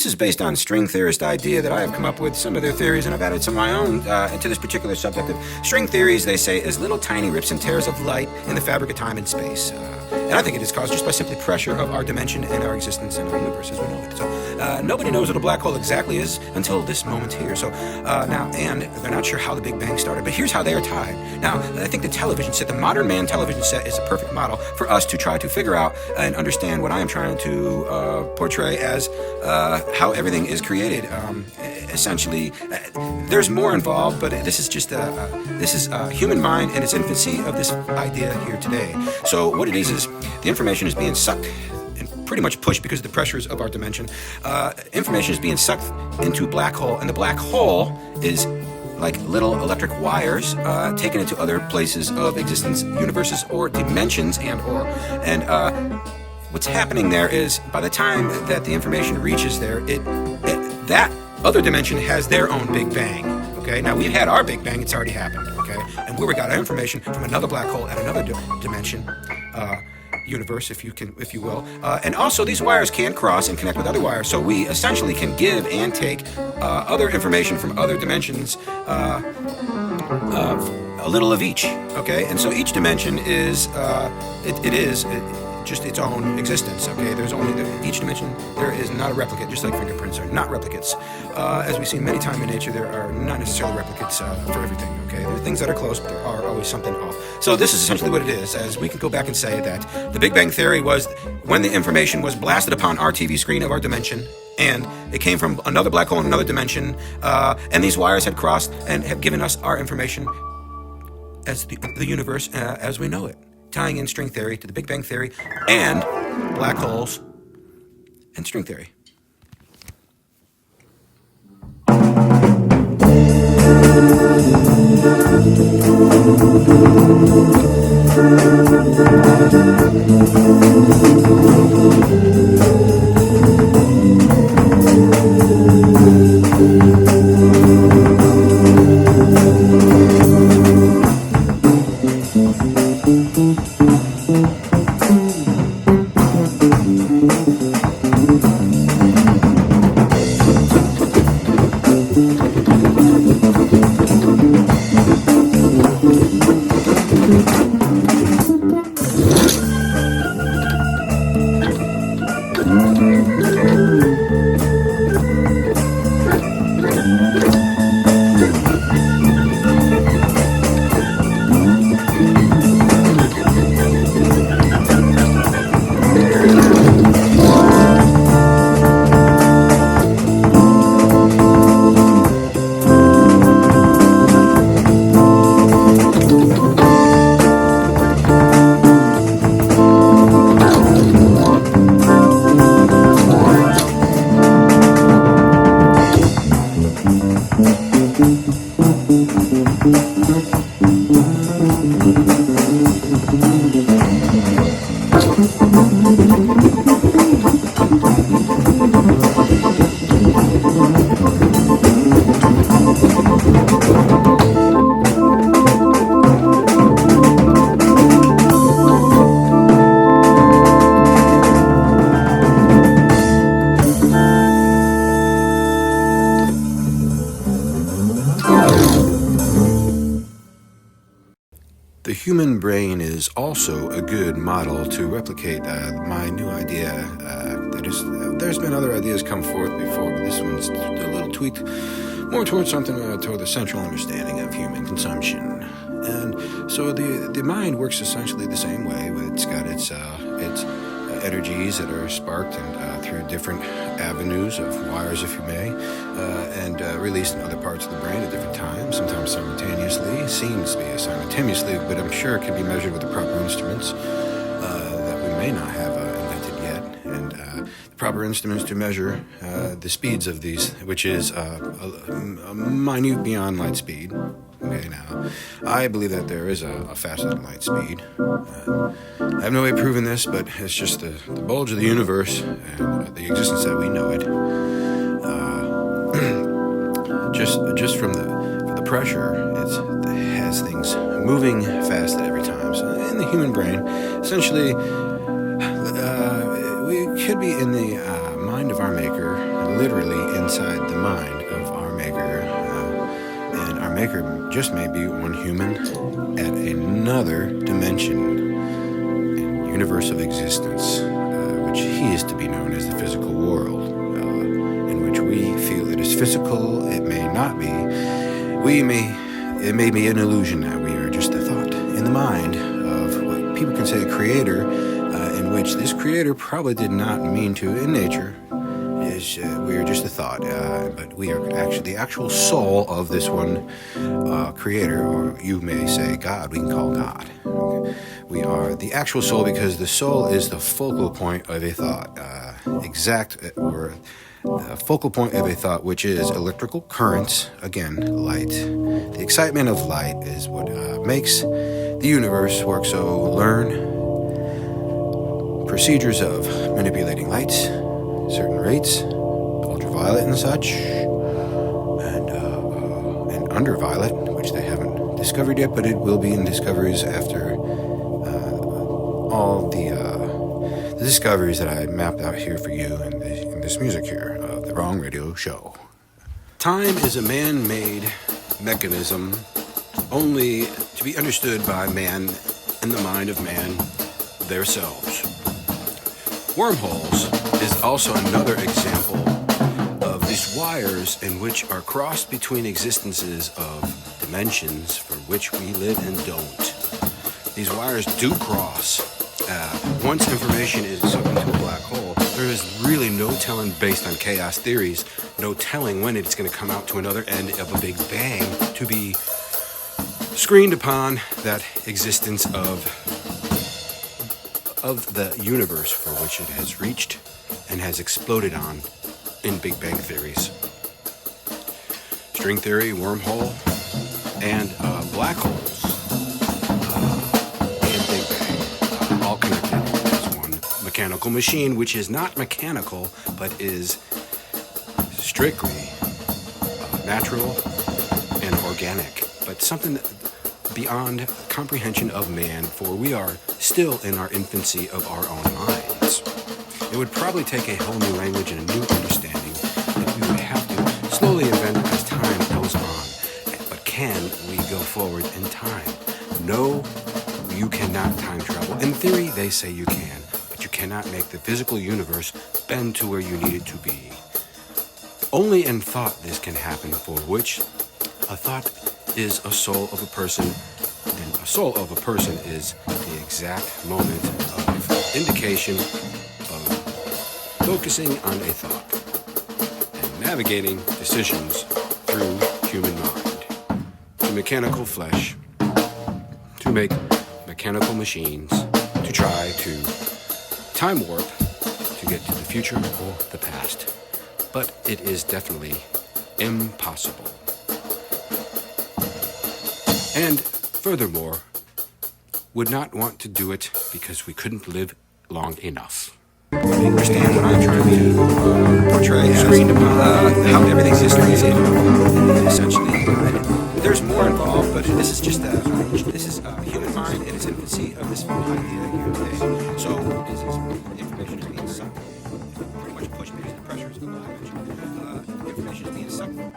this is based on string theorist idea that I have come up with some of their theories, and I've added some of my own into this particular subject of string theories. They say as little tiny rips and tears of light in the fabric of time and space. And I think it is caused just by simply pressure of our dimension and our existence in our universe as we know it. So nobody knows what a black hole exactly is until this moment here. So now, and they're not sure how the Big Bang started, but here's how they are tied. Now, I think the television set, the modern man television set, is a perfect model for us to try to figure out and understand what I am trying to portray as how everything is created. Essentially, there's more involved, but this is just this is human mind in its infancy of this idea here today. So what it is the information is being sucked and pretty much pushed because of the pressures of our dimension. Information is being sucked into a black hole, and the black hole is like little electric wires taken into other places of existence, universes, or dimensions, and what's happening there is by the time that the information reaches there, that other dimension has their own Big Bang. Okay, now we've had our Big Bang; it's already happened. Okay, and we got our information from another black hole at another dimension. Universe, if you will, and also these wires can cross and connect with other wires, so we essentially can give and take other information from other dimensions, a little of each. Okay, and so each dimension is just its own existence. Okay, there's only each dimension there is not a replicate, just like fingerprints are not replicates. As we've seen many times in nature, there are not necessarily replicates for everything. Okay, there are things that are close, but there are always something off. So this is essentially what it is. As we can go back and say that the Big Bang Theory was when the information was blasted upon our TV screen of our dimension, and it came from another black hole in another dimension, and these wires had crossed and have given us our information as the universe as we know it, tying in string theory to the Big Bang Theory and black holes and string theory. The human brain is also a good model to replicate my new idea. There's been other ideas come forth before, but this one's a little tweaked more towards something toward the central understanding of human consumption. And so the mind works essentially the same way. It's got its energies that are sparked and through different avenues of wires, if you may, and released in other parts of the brain at different times, sometimes simultaneously. Seems to be simultaneously, but I'm sure it can be measured with the proper instruments that we may not have invented yet. And the proper instruments to measure the speeds of these, which is a minute beyond light speed. Okay, now, I believe that there is a faster than light speed. I have no way of proving this, but it's just the bulge of the universe and the existence that we know it. Just from the pressure, it has things moving fast at every time. So in the human brain, essentially, we could be in the mind of our maker, literally inside the mind of our Maker. And our Maker just may be one human at another dimension and universe of existence, which he is to be known as the physical world, in which we feel it is physical. It may not be. It may be an illusion that we are just a thought in the mind of what people can say a creator, in which this creator probably did not mean to in nature. We are just a thought, but we are actually the actual soul of this one creator, or you may say God. We can call God. Okay? We are the actual soul because the soul is the focal point of a thought, the focal point of a thought, which is electrical currents, again, light. The excitement of light is what makes the universe work. So learn procedures of manipulating lights, certain rates, ultraviolet and such, and underviolet, which they haven't discovered yet, but it will be in discoveries after all the discoveries that I mapped out here for you in this music here of the Wrong Radio Show. Time is a man-made mechanism only to be understood by man and the mind of man themselves. Wormholes is also another example of these wires in which are crossed between existences of dimensions for which we live and don't. These wires do cross. Once information is sucked into a black hole, there is really no telling, based on chaos theories, no telling when it's going to come out to another end of a big bang to be screened upon that existence of the universe for which it has reached and has exploded on in Big Bang theories. String theory, wormhole, and black holes and Big Bang, all connected as one mechanical machine, which is not mechanical, but is strictly natural and organic, but something beyond comprehension of man, for we are still in our infancy of our own minds. It would probably take a whole new language and a new understanding that we would have to slowly invent as time goes on. But can we go forward in time? No, you cannot time travel. In theory, they say you can, but you cannot make the physical universe bend to where you need it to be. Only in thought this can happen, for which a thought is a soul of a person, and a soul of a person is the exact moment of indication of focusing on a thought and navigating decisions through human mind to mechanical flesh, to make mechanical machines, to try to time warp to get to the future or the past. But it is definitely impossible. And furthermore, would not want to do it because we couldn't live long enough. You understand what I'm trying to portray? Screened upon how everything's history is essentially. There's more involved, but this is just human mind in its infancy of this idea here today. So this is information is being sucked, pretty much pushed because the pressures of the information is being sucked into